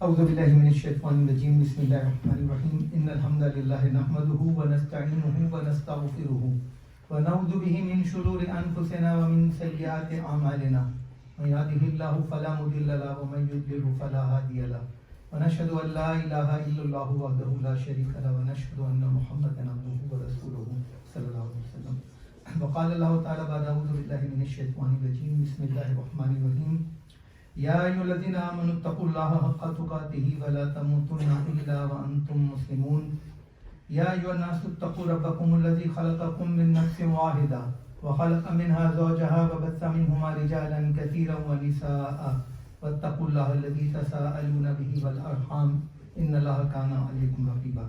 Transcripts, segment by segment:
أعوذ بالله من الشيطان الرجيم بسم الله الرحمن الرحيم إن الحمد لله نحمده ونستعينه ونستغفره ونعوذ به من شرور أنفسنا ومن سيئات أعمالنا من يهده الله فلا مضل له ومن يضلل فلا هادي له ونشهد أن لا إله إلا الله وحده لا شريك له ونشهد أن محمدا عبده ورسوله صلى الله عليه وسلم وقال الله تعالى بعد أعوذ بالله من الشيطان الرجيم بسم الله الرحمن الرحيم يا أيها الذين آمنوا اتقوا الله حق تقاته ولا تموتن إلا وأنتم مسلمون يا أيها الناس اتقوا ربكم الذي خلقكم من نفس واحدة وخلق منها زوجها وبث منهما رجالا كثيرا ونساء واتقوا الله الذي تساءلون به والأرحام إن الله كان عليكم رقيبا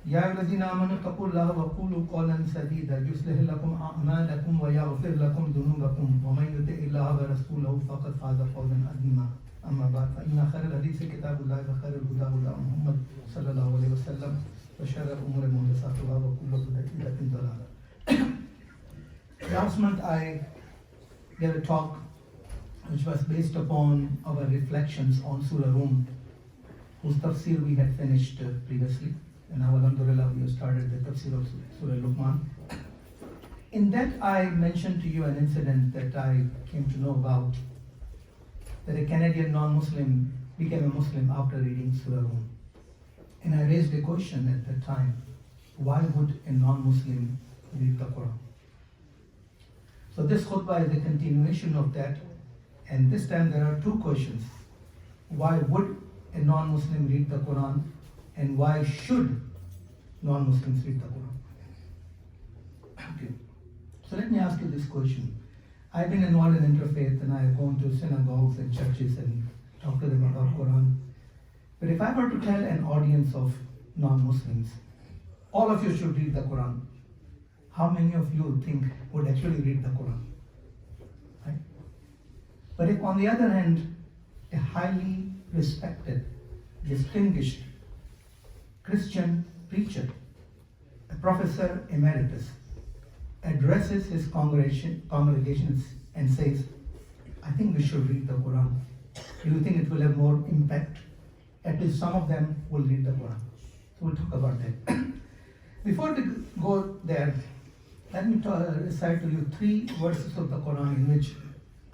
يا أيها الذين آمنوا اتقوا الله وقولوا قولا سديدا يصلح لكم أعمالكم ويغفر لكم ذنوبكم ومن يطع الله ورسوله فقد فاز فوزا عظيما أما بعد فإن خير الحديث كتاب الله وخير الهدى هدى محمد صلى الله عليه وسلم وشر الأمور محدثاتها وكل بدعة ضلالة. Last month I gave a talk which was based upon our reflections on Surah Rum, whose tafsir we had finished previously. And now, alhamdulillah, we have started the tafsir of Surah Luqman. In that, I mentioned to you an incident that I came to know about, that a Canadian non-Muslim became a Muslim after reading Surah Rum. And I raised a question at that time, why would a non-Muslim read the Quran? So this khutbah is a continuation of that, and this time there are two questions. Why would a non-Muslim read the Quran? And why should non-Muslims read the Quran? Okay. So let me ask you this question. I've been involved in interfaith and I have gone to synagogues and churches and talked to them about Quran. But if I were to tell an audience of non-Muslims, all of you should read the Quran, how many of you think would actually read the Quran? Right? But if on the other hand, a highly respected, distinguished Christian preacher, a professor emeritus, addresses his congregations and says, I think we should read the Quran. Do you think it will have more impact? At least some of them will read the Quran. So we'll talk about that. Before we go there, let me recite to you 3 verses of the Quran in which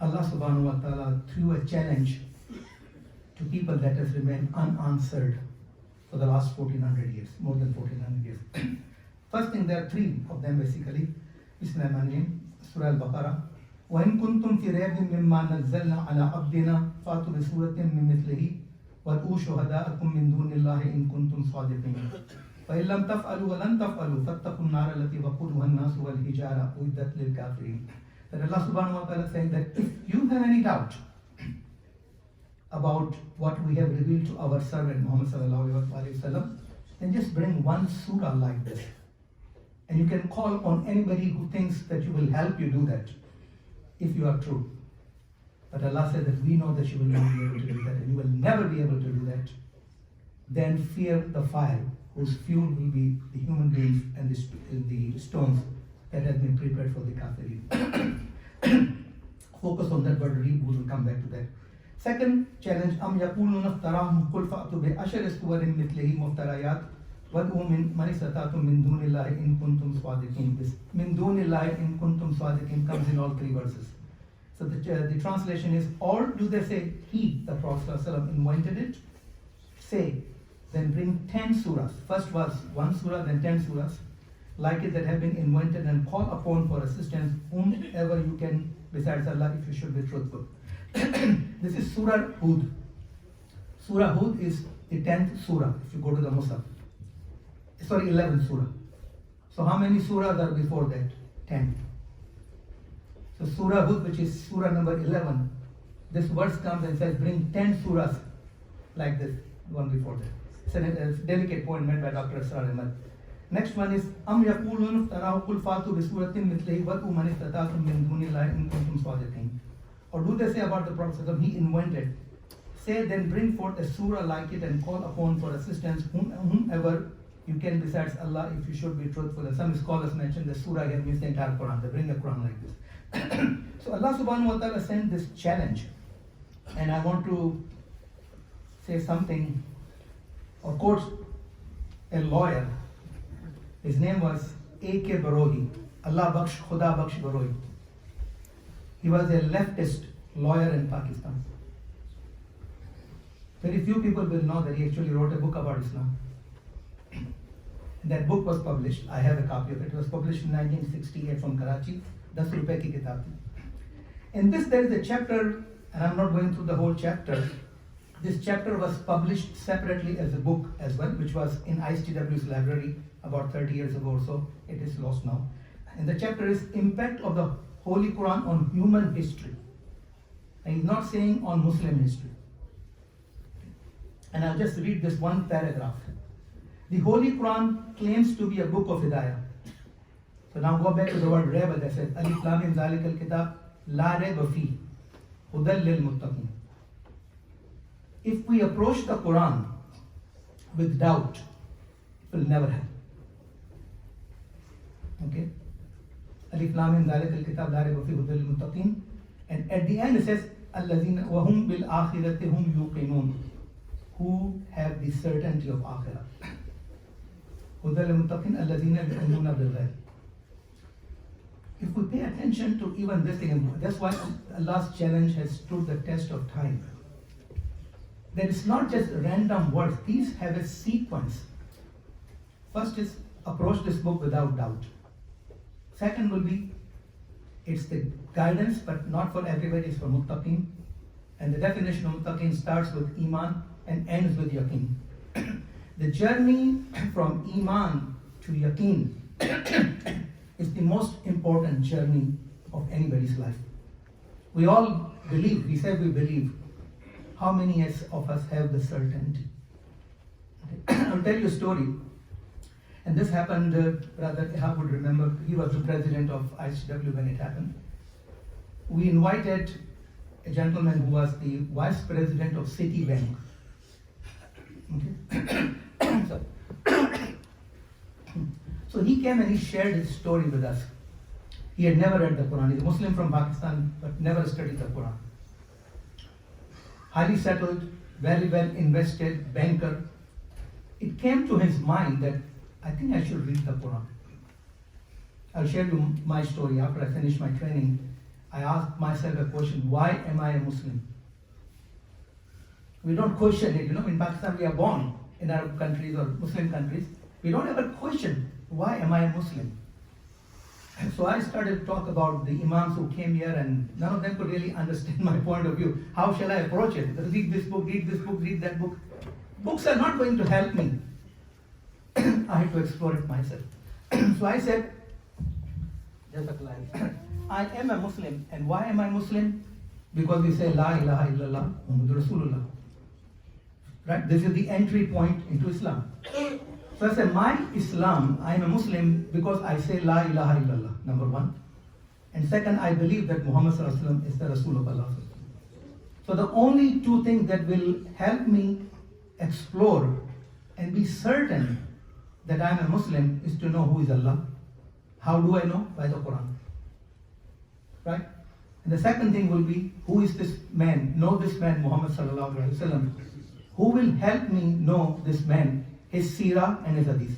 Allah subhanahu wa ta'ala threw a challenge to people that has remained unanswered for the last 1400 years, more than 1400 years. First thing, there are 3 of them basically. Bismillahirrahmanirrahim, Surah Al-Baqarah. وَإِن كُنتُمْ فِي رَيْبٍ مِّمَّا نَزَّلْنَا عَلَىٰ عَبْدِنَا فَأْتُوا بِسُورَةٍ مِّن مِّثْلِهِ وَادْعُوا شُهَدَاءَكُم مِّن دُونِ اللَّهِ إِن كُنتُمْ صَادِقِينَ فَإِن لَّمْ تَفْعَلُوا وَلَن تَفْعَلُوا فَاتَّقُوا النَّارَ الَّتِي وَقُودُهَا النَّاسُ وَالْحِجَارَةُ أُعِدَّتْ لِلْكَافِرِينَ. That Allah subhanahu wa ta'ala saying that if you have any doubt about what we have revealed to our servant Muhammad sallallahu alaihi wasallam, then just bring one surah like this. And you can call on anybody who thinks that you will help you do that, if you are true. But Allah said that we know that you will not be able to do that, and you will never be able to do that. Then fear the fire, whose fuel will be the human beings and the stones that have been prepared for the kafirin. Focus on that word read, we will come back to that. Second challenge, أَمْ يَقُولُونَ افْتَرَاهُ قُلْ فَأْتُوا بِعَشْرِ سُوَرٍ مِثْلِهِ مُفْتَرَيَاتٍ وَادْعُوا مَنِ اسْتَطَعْتُم مِّن دُونِ اللَّهِ إِن كُنتُمْ صَادِقِينَ. This مِن دُونِ اللَّهِ إِن كُنتُمْ صَادِقِينَ comes in all 3 verses. So the translation is, or do they say he, the Prophet ﷺ, invented it? Say, then bring 10 surahs. First was 1 surah, then 10 surahs, like it that have been invented, and call upon for assistance whomever you can besides Allah if you should be truthful. This is Surah Hud. Surah Hud is the 10th surah if you go to the Musaf. Sorry, 11th surah. So how many surahs are before that? 10. So Surah Hud, which is surah number 11, this verse comes and says, bring 10 surahs like this, one before that. It's a delicate point made by Dr. Asrar Ahmad. Next one is, أَمْ يَقُولُونَ افْتَرَاهُ قُلْ فَأْتُوا بِسُورَةٍ مِّثْلِهِ وَادْعُوا مَنِ اسْتَطَعْتُم مِّن دُونِ اللَّهِ إِن كُنتُمْ صَادِقِينَ. Or do they say about the Prophet ﷺ, he invented? Say, then bring forth a surah like it and call upon for assistance whomever you can besides Allah if you should be truthful. And some scholars mention the surah here means the entire Quran. They bring the Quran like this. So Allah subhanahu wa ta'ala sent this challenge, and I want to says something or quotes a lawyer. His name was A.K. Barohi. Allah Baksh, Khuda Baksh Barohi. He was a leftist lawyer in Pakistan. Very few people will know that he actually wrote a book about Islam. And that book was published. I have a copy of it. It was published in 1968 from Karachi. 10 rupees ki kitab thi. In this there is a chapter, and I'm not going through the whole chapter. This chapter was published separately as a book as well, which was in ISTW's library about 30 years ago or so. It is lost now. And the chapter is Impact of the Holy Quran on Human History. And he's not saying on Muslim history. And I'll just read this one paragraph. The Holy Quran claims to be a book of Hidayah. So now go back to the word Reba that says, Alif Lam Mim Zalikal Kitab La Reba Fi Hudal Lil Muttaqin. If we approach the Quran with doubt, it will never happen. Okay? Alif Lam Mim Zalikal Kitab La Reba Fi Hudal Lil Muttaqin. And at the end it says, Allazina Wahum Bil Akhirati Hum Yuqinun. Who have the certainty of Akhirah. Hudal Lil Muttaqin Allazina Yu'minuna Bil Ghaib. If we pay attention to even this thing, and that's why Allah's challenge has stood the test of time. That it's not just random words, these have a sequence. First is approach this book without doubt. Second will be, it's the guidance, but not for everybody, it's for Muttaqin. And the definition of Muttaqin starts with Iman and ends with Yaqeen. The journey from Iman to Yaqeen is the most important journey of anybody's life. We all believe, we say we believe. How many of us have the certainty? Okay. I'll tell you a story. And this happened, Brother Ihab would remember, he was the president of ISW when it happened. We invited a gentleman who was the vice president of Citibank. Okay. So he came and he shared his story with us. He had never read the Quran. He's a Muslim from Pakistan, but never studied the Quran. Highly settled, very well invested, banker. It came to his mind that I think I should read the Quran. I'll share you my story. After I finished my training, I asked myself a question, why am I a Muslim? We don't question it. In Pakistan we are born in Arab countries or Muslim countries. We don't ever question, why am I a Muslim? And so I started to talk about the imams who came here, and none of them could really understand my point of view. How shall I approach it? Read this book, read that book. Books are not going to help me. I had to explore it myself. So I said, just a glance. I am a Muslim. And why am I Muslim? Because we say La ilaha illallah Muhammadur Rasulullah. Right? This is the entry point into Islam. So I say, my Islam, I am a Muslim because I say La ilaha illallah, number one. And second, I believe that Muhammad sallallahu alaihi wasallam is the Rasul of Allah. So the only two things that will help me explore and be certain that I am a Muslim is to know who is Allah. How do I know? By the Quran. Right? And the second thing will be, who is this man? Know this man, Muhammad sallallahu alaihi wasallam. Who will help me know this man, his seerah and his hadith?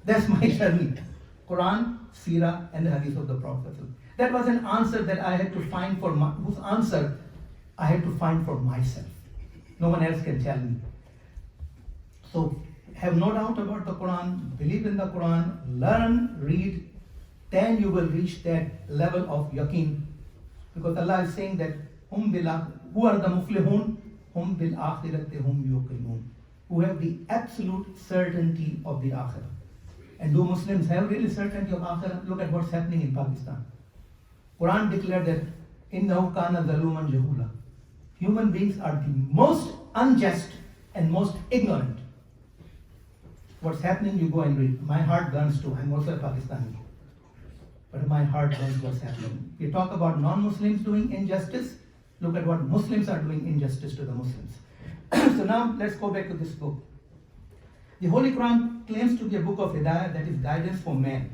That's my journey. Quran, seerah and the hadith of the Prophet. That was an answer that I had to find for whose answer I had to find for myself. No one else can tell me. So have no doubt about the Quran, believe in the Quran, learn, read, then you will reach that level of yaqeen. Because Allah is saying that who are the muflihun? Hum bil akhirati hum yuqinun. Who have the absolute certainty of the akhirah. And do Muslims have really certainty of akhirah? Look at what's happening in Pakistan. Quran declared that innahu kana zaluman jahula. Human beings are the most unjust and most ignorant. What's happening, you go and read. My heart burns too. I'm also a Pakistani. But my heart burns what's happening. We talk about non-Muslims doing injustice. Look at what Muslims are doing injustice to the Muslims. So now let's go back to this book. The Holy Quran claims to be a book of Hidayah, that is guidance for man.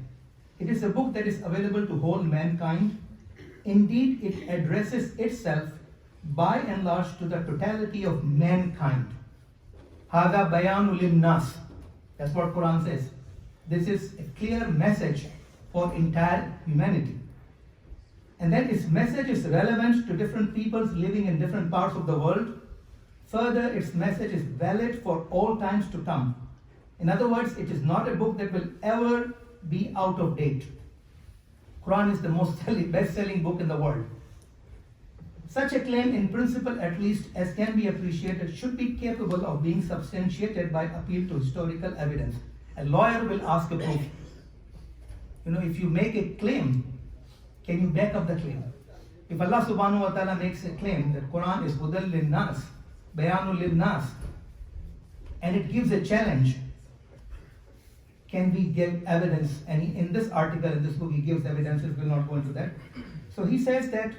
It is a book that is available to whole mankind. Indeed, it addresses itself by and large to the totality of mankind. Hada bayanu linnas. That's what Quran says. This is a clear message for entire humanity. And then its message is relevant to different peoples living in different parts of the world. Further, its message is valid for all times to come. In other words, it is not a book that will ever be out of date. Quran is the best-selling book in the world. Such a claim, in principle at least, as can be appreciated, should be capable of being substantiated by appeal to historical evidence. A lawyer will ask a proof. If you make a claim, can you back up the claim? If Allah subhanahu wa ta'ala makes a claim that Quran is hudal lin nas, bayanul lin nas, and it gives a challenge, can we give evidence? And in this article, in this book, he gives evidences. We'll not go into that. So he says that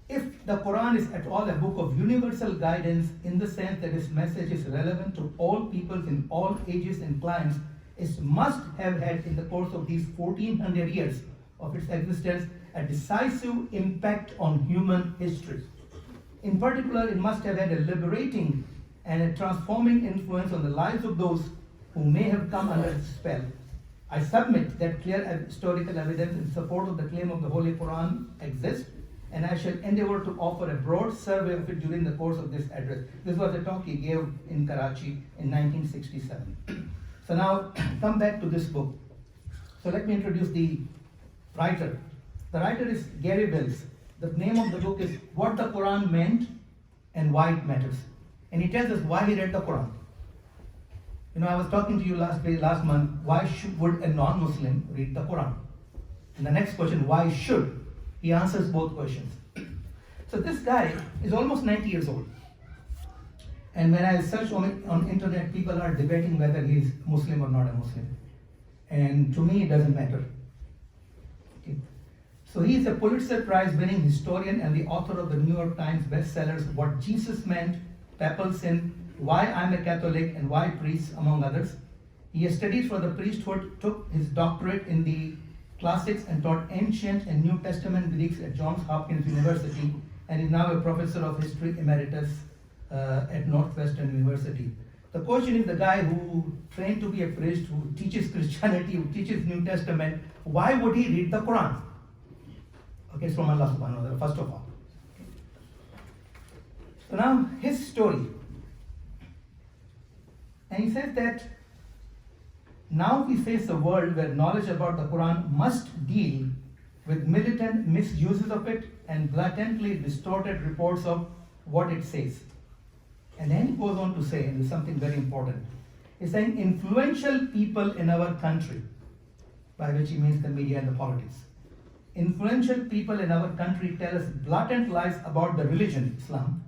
if the Quran is at all a book of universal guidance in the sense that its message is relevant to all peoples in all ages and climes, it must have had in the course of these 1400 years of its existence a decisive impact on human history. In particular, it must have had a liberating and a transforming influence on the lives of those who may have come under its spell. I submit that clear historical evidence in support of the claim of the Holy Quran exists, and I shall endeavor to offer a broad survey of it during the course of this address. This was a talk he gave in Karachi in 1967. So now, come back to this book. So let me introduce the writer. The writer is Gary Wills. The name of the book is What the Quran Meant and Why It Matters. And he tells us why he read the Quran. I was talking to you last month, why would a non-Muslim read the Quran? And the next question, why should? He answers both questions. So this guy is almost 90 years old. And when I search on internet, people are debating whether he's Muslim or not a Muslim. And to me, it doesn't matter. Okay. So he is a Pulitzer Prize winning historian and the author of the New York Times bestsellers, What Jesus Meant, Papal Sin, Why I'm a Catholic, and Why Priests, among others. He has studied for the priesthood, took his doctorate in the classics and taught ancient and New Testament Greeks at Johns Hopkins University, and is now a professor of history emeritus at Northwestern University. The question is, the guy who trained to be a priest, who teaches Christianity, who teaches New Testament, why would he read the Quran? Okay, it's from Allah subhanahu wa ta'ala, first of all. Okay. So now, his story. And he says that now we face a world where knowledge about the Quran must deal with militant misuses of it and blatantly distorted reports of what it says. And then he goes on to say, and there's something very important. He's saying influential people in our country, by which he means the media and the politics. Influential people in our country tell us blatant lies about the religion, Islam,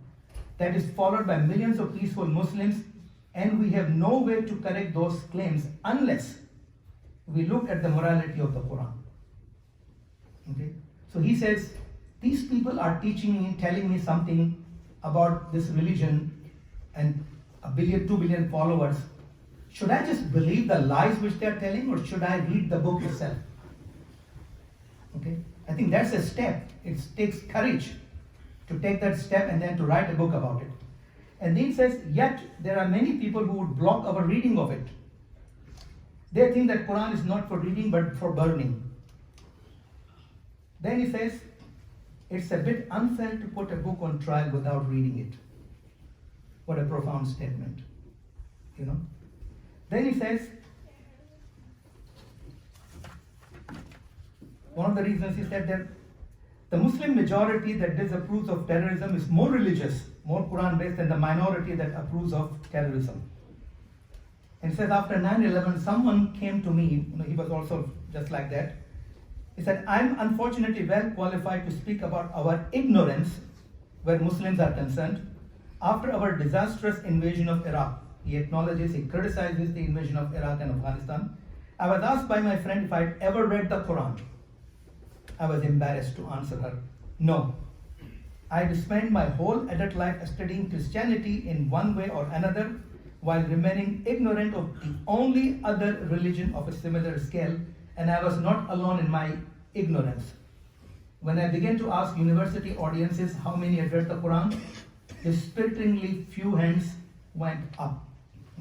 that is followed by millions of peaceful Muslims, and we have no way to correct those claims unless we look at the morality of the Quran. Okay? So he says, these people are teaching me, telling me something about this religion and 1 billion, 2 billion followers. Should I just believe the lies which they are telling, or should I read the book itself? Okay? I think that's a step. It takes courage to take that step and then to write a book about it. And then he says, yet there are many people who would block our reading of it. They think that Quran is not for reading but for burning. Then he says, it's a bit unfair to put a book on trial without reading it. What a profound statement. Then he says, one of the reasons is that the Muslim majority that disapproves of terrorism is more religious, more Quran-based than the minority that approves of terrorism. And he says, after 9/11, someone came to me, he was also just like that. He said, I'm unfortunately well qualified to speak about our ignorance where Muslims are concerned after our disastrous invasion of Iraq. He acknowledges, he criticizes the invasion of Iraq and Afghanistan. I was asked by my friend if I'd ever read the Quran. I was embarrassed to answer her, no. I had spent my whole adult life studying Christianity in one way or another while remaining ignorant of the only other religion of a similar scale, and I was not alone in my ignorance. When I began to ask university audiences how many had read the Quran, despairingly few hands went up.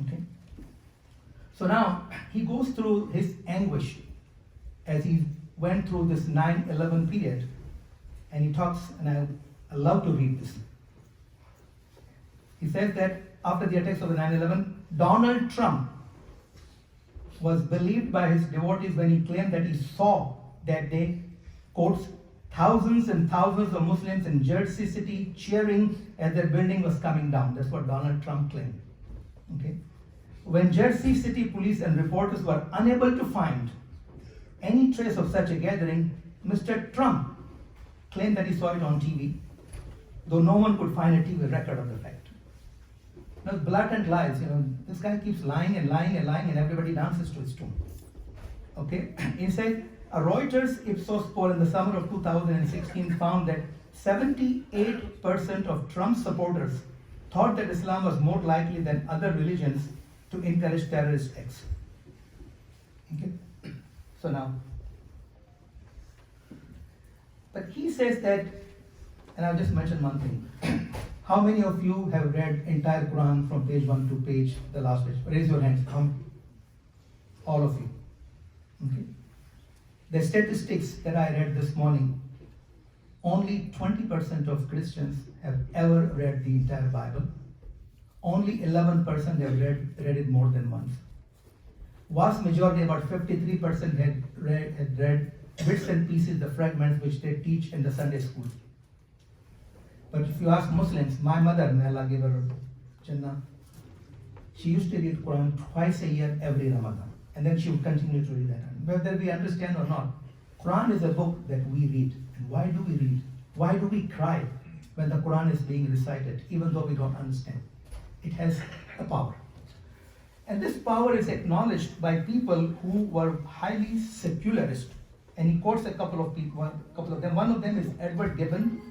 Okay? So now he goes through his anguish as he went through this 9/11 period, and he talks, and I love to read this. He says that after the attacks of the 9/11, Donald Trump was believed by his devotees when he claimed that he saw that day, quotes, thousands and thousands of Muslims in Jersey City cheering as their building was coming down. That's what Donald Trump claimed. Okay? When Jersey City police and reporters were unable to find any trace of such a gathering, Mr. Trump claimed that he saw it on TV, though no one could find a TV record of the fact. Now, blatant lies, this guy keeps lying and lying and lying, and everybody dances to his tune. Okay? He said, a Reuters Ipsos poll in the summer of 2016 found that 78% of Trump supporters thought that Islam was more likely than other religions to encourage terrorist acts. Okay? So now, but he says that, and I'll just mention one thing. How many of you have read entire Quran from page 1 to the last page? Raise your hands. All of you. Okay. The statistics that I read this morning, only 20% of Christians have ever read the entire Bible. Only 11% have read it more than once. Vast majority, about 53%, had read bits and pieces, the fragments which they teach in the Sunday school. But if you ask Muslims, my mother, may Allah give her Jannah, she used to read Quran twice a year, every Ramadan. And then she would continue to read that. Whether we understand or not, Quran is a book that we read. And why do we read? Why do we cry when the Quran is being recited, even though we don't understand? It has a power. And this power is acknowledged by people who were highly secularist. And he quotes a couple of them. One of them is Edward Gibbon,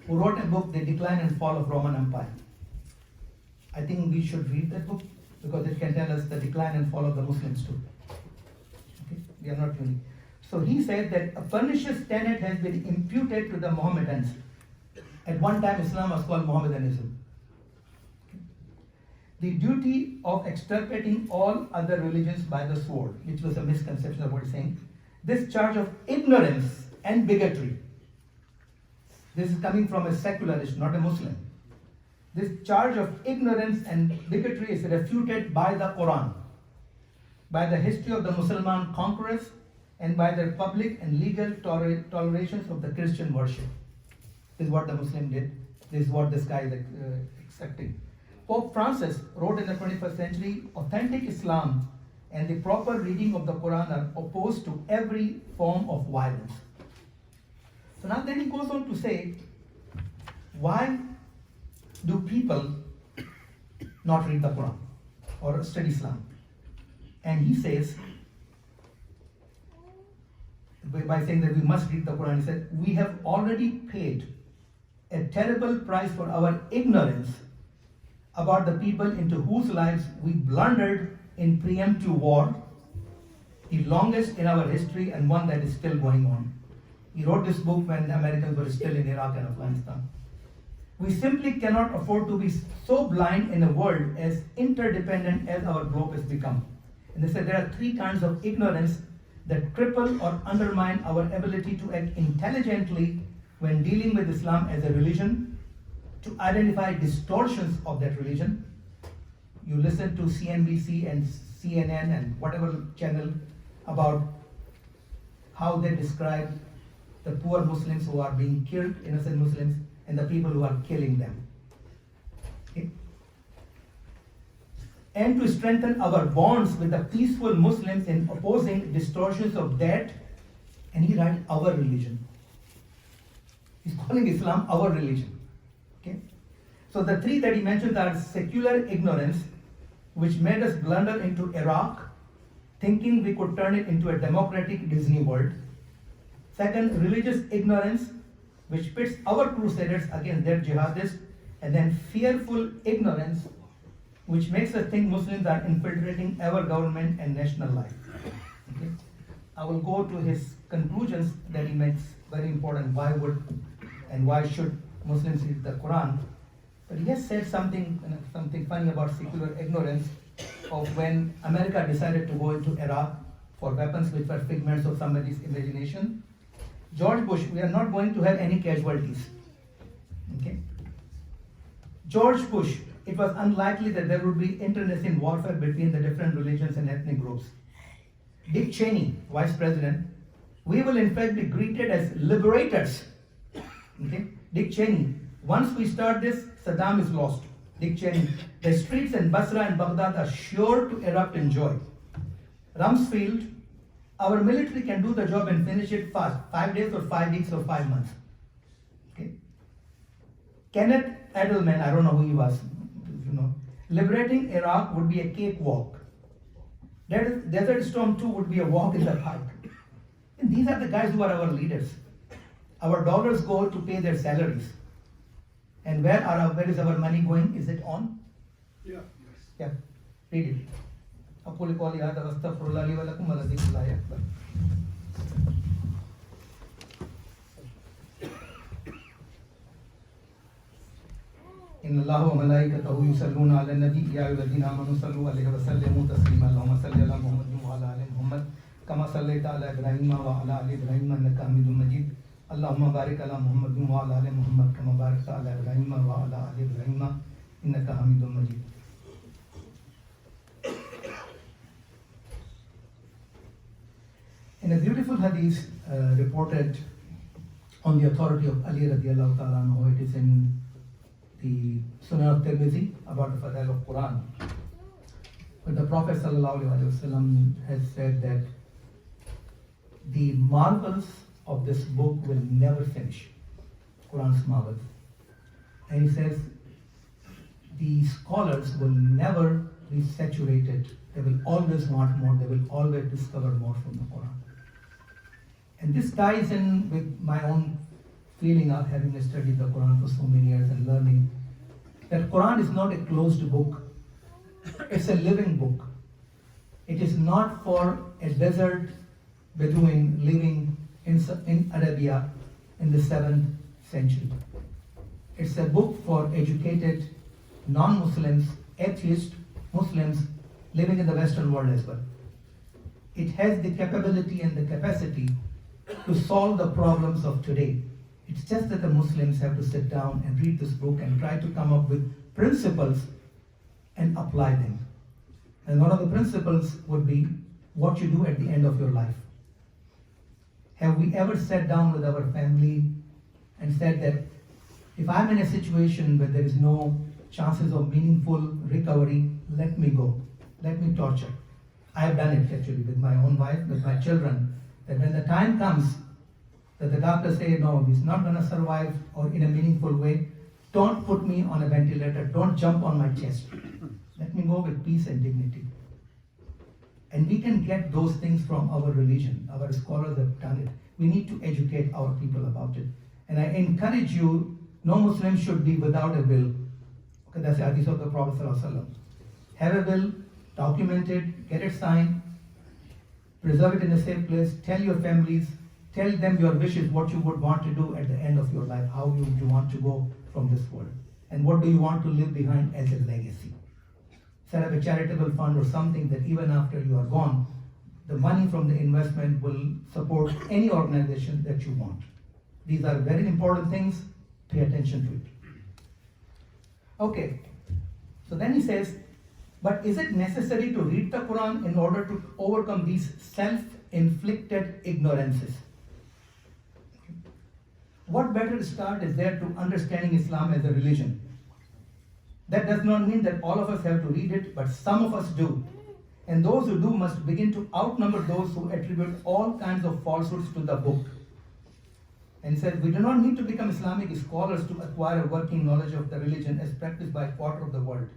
who wrote a book, The Decline and Fall of Roman Empire. I think we should read that book because it can tell us the decline and fall of the Muslims too. Okay? We are not unique. So he said that a pernicious tenet has been imputed to the Mohammedans. At one time, Islam was called Mohammedanism. Okay? The duty of extirpating all other religions by the sword, which was a misconception of what he's saying. This charge of ignorance and bigotry. This is coming from a secularist, not a Muslim. This charge of ignorance and bigotry is refuted by the Quran, by the history of the Muslim conquerors, and by their public and legal tolerations of the Christian worship. This is what the Muslim did. This is what this guy is accepting. Pope Francis wrote in the 21st century, authentic Islam and the proper reading of the Quran are opposed to every form of violence. So now then he goes on to say, why do people not read the Quran or study Islam? And he says, by saying that we must read the Quran, he said, we have already paid a terrible price for our ignorance about the people into whose lives we blundered in preemptive war, the longest in our history and one that is still going on. He wrote this book when the Americans were still in Iraq and Afghanistan. We simply cannot afford to be so blind in a world as interdependent as our globe has become. And they said there are three kinds of ignorance that cripple or undermine our ability to act intelligently when dealing with Islam as a religion, to identify distortions of that religion. You listen to CNBC and CNN and whatever channel about how they describe the poor Muslims who are being killed, innocent Muslims, and the people who are killing them. Okay? And to strengthen our bonds with the peaceful Muslims in opposing distortions of that, and he writes our religion. He's calling Islam our religion. Okay? So the three that he mentions are secular ignorance, which made us blunder into Iraq, thinking we could turn it into a democratic Disney world. Second, religious ignorance, which pits our crusaders against their jihadists. And then fearful ignorance, which makes us think Muslims are infiltrating our government and national life. Okay? I will go to his conclusions that he makes very important. Why should Muslims read the Quran? But he has said something funny about secular ignorance of when America decided to go into Iraq for weapons which were figments of somebody's imagination. George Bush, we are not going to have any casualties. Okay? George Bush, it was unlikely that there would be internecine warfare between the different religions and ethnic groups. Dick Cheney, Vice President, we will in fact be greeted as liberators. Okay? Dick Cheney, once we start this, Saddam is lost. Dick Cheney, the streets in Basra and Baghdad are sure to erupt in joy. Rumsfeld, our military can do the job and finish it fast, 5 days or 5 weeks or 5 months. Okay? Kenneth Edelman, I don't know who he was, liberating Iraq would be a cakewalk. Desert Storm 2 would be a walk in the park. And these are the guys who are our leaders. Our dollars go to pay their salaries. And where is our money going? Is it on? Yeah. Yeah. Read it. أقول قولي هذا وأستغفر الله لي ولكم ولذكر الله أكبر. إن الله وملائكته يصلون على النبي يا أيها الذين آمنوا صلوا عليه وسلموا تسليما اللهم صل على محمد وعلى آل محمد كما صليت على إبراهيم وعلى آل إبراهيم إنك حميد مجيد اللهم بارك على محمد وعلى آل محمد كما باركت على إبراهيم وعلى آل إبراهيم إنك حميد مجيد. In a beautiful hadith reported on the authority of Ali radiallahu ta'ala anhu, it is in the Sunnah of Tirmidhi about the Fadail of Quran. But the Prophet sallallahu alaihi wasallam has said that the marvels of this book will never finish, Quran's marvels. And he says the scholars will never be saturated. They will always want more. They will always discover more from the Quran. And this ties in with my own feeling of having studied the Quran for so many years and learning that Quran is not a closed book. It's a living book. It is not for a desert Bedouin living in Arabia in the 7th century. It's a book for educated non-Muslims, atheist Muslims living in the Western world as well. It has the capability and the capacity to solve the problems of today. It's just that the Muslims have to sit down and read this book and try to come up with principles and apply them. And one of the principles would be what you do at the end of your life. Have we ever sat down with our family and said that if I'm in a situation where there is no chances of meaningful recovery, let me go, let me torture. I have done it actually with my own wife, with my children, that when the time comes that the doctors say, no, he's not going to survive or in a meaningful way, don't put me on a ventilator, don't jump on my chest. Let me go with peace and dignity. And we can get those things from our religion. Our scholars have done it. We need to educate our people about it. And I encourage you, no Muslim should be without a will. Okay, that's the hadith of the Prophet ﷺ. Have a will, document it, get it signed, preserve it in a safe place, tell your families, tell them your wishes, what you would want to do at the end of your life, how you want to go from this world, and what do you want to leave behind as a legacy. Set up a charitable fund or something that even after you are gone, the money from the investment will support any organization that you want. These are very important things. Pay attention to it. Okay, so then he says, but is it necessary to read the Quran in order to overcome these self-inflicted ignorances? What better start is there to understanding Islam as a religion? That does not mean that all of us have to read it, but some of us do. And those who do must begin to outnumber those who attribute all kinds of falsehoods to the book. And he says, we do not need to become Islamic scholars to acquire a working knowledge of the religion as practiced by a quarter of the world.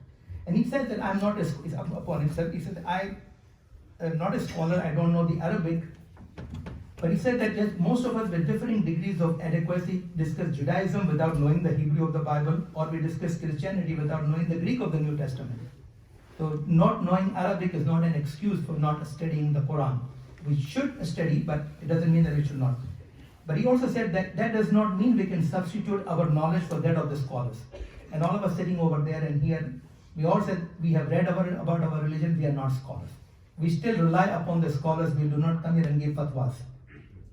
And he says that I'm not upon himself. He said, I am not a scholar, I don't know the Arabic. But he said that most of us with differing degrees of adequacy discuss Judaism without knowing the Hebrew of the Bible, or we discuss Christianity without knowing the Greek of the New Testament. So not knowing Arabic is not an excuse for not studying the Quran. We should study, but it doesn't mean that we should not. But he also said that that does not mean we can substitute our knowledge for that of the scholars. And all of us sitting over there and here, we all said we have read about our religion, we are not scholars. We still rely upon the scholars, we do not come here and give fatwas.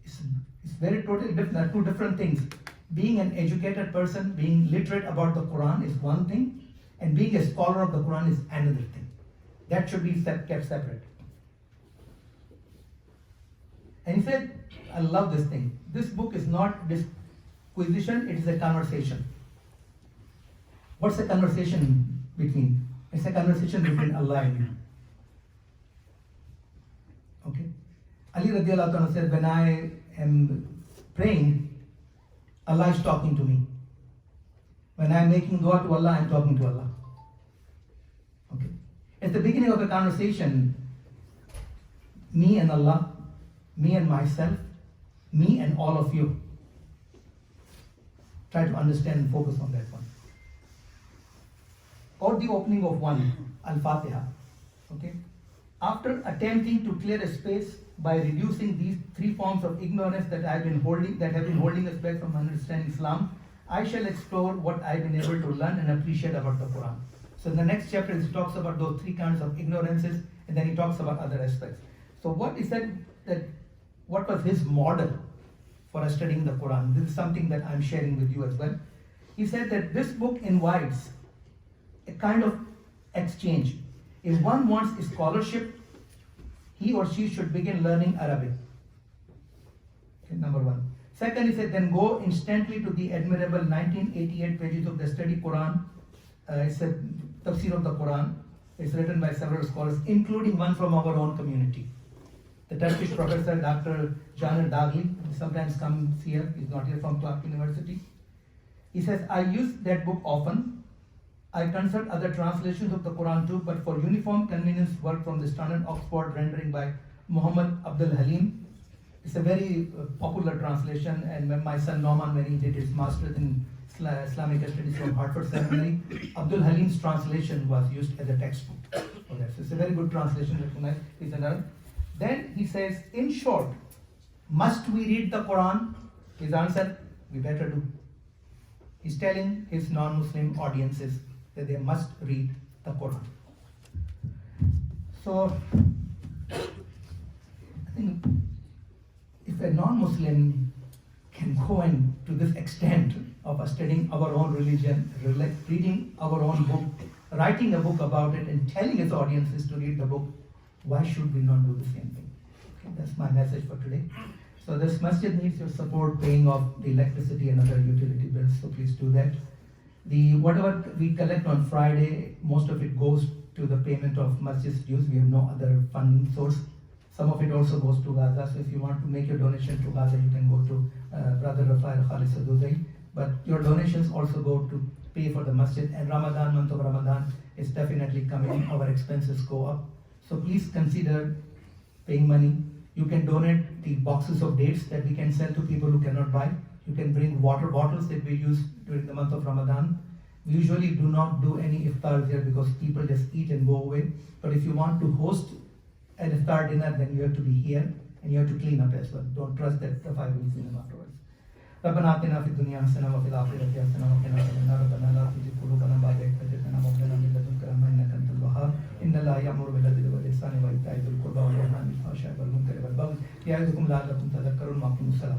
It's very totally different, two different things. Being an educated person, being literate about the Quran is one thing, and being a scholar of the Quran is another thing. That should be kept separate. And he said, I love this thing. This book is not disquisition, it is a conversation. What's a conversation between? It's a conversation between Allah and you. Okay? Ali radiallahu anhu said, when I am praying, Allah is talking to me. When I am making dua to Allah, I am talking to Allah. Okay? At the beginning of a conversation, me and Allah, me and myself, me and all of you. Try to understand and focus on that one. Or the opening of one, Al-Fatiha. Okay? After attempting to clear a space by reducing these three forms of ignorance that have been holding us back from understanding Islam, I shall explore what I've been able to learn and appreciate about the Quran. So in the next chapter, he talks about those three kinds of ignorances, and then he talks about other aspects. So what is that what was his model for studying the Quran? This is something that I'm sharing with you as well. He said that this book invites a kind of exchange. If one wants scholarship, he or she should begin learning Arabic. Okay, number one. Second, he said, then go instantly to the admirable 1988 pages of the study Quran. It's a tafsir of the Quran. It's written by several scholars, including one from our own community. The Turkish professor, Dr. Caner Dagli, sometimes comes here. He's not here, from Clark University. He says, I use that book often. I consult other translations of the Quran too, but for uniform convenience, work from the standard Oxford rendering by Muhammad Abdul Halim. It's a very popular translation, and when my son Norman, when he did his master's in Islamic studies from Hartford Seminary, Abdul Halim's translation was used as a textbook for that. So it's a very good translation, recognized. It's another. Then he says, in short, must we read the Quran? His answer, we better do. He's telling his non-Muslim audiences that they must read the Quran. So, I think if a non-Muslim can go in to this extent of studying our own religion, reading our own book, writing a book about it, and telling his audiences to read the book, why should we not do the same thing? Okay, that's my message for today. So this masjid needs your support, paying off the electricity and other utility bills, so please do that. Whatever we collect on Friday, most of it goes to the payment of masjid's dues. We have no other funding source. Some of it also goes to Gaza, so if you want to make your donation to Gaza, you can go to Brother Rafael Khalis Aduzai. But your donations also go to pay for the masjid, and month of Ramadan is definitely coming. Our expenses go up. So please consider paying money. You can donate the boxes of dates that we can sell to people who cannot buy. You can bring water bottles that we use during the month of Ramadan. We usually do not do any iftars here because people just eat and go away. But if you want to host an iftar dinner, then you have to be here and you have to clean up as well. Don't trust that the fire will clean up afterwards. ربنا آتنا في الدنيا حسنة وفي الآخرة حسنة وقنا عذاب النار ربنا لا تزغ قلوبنا بعد إذ هديتنا وهب لنا من لدنك رحمة إنك أنت الوهاب إن الله يأمر بالعدل والإحسان وإيتاء ذي القربى وينهى عن الفحشاء والمنكر والبغي يعظكم لعلكم تذكرون وأقيموا الصلاة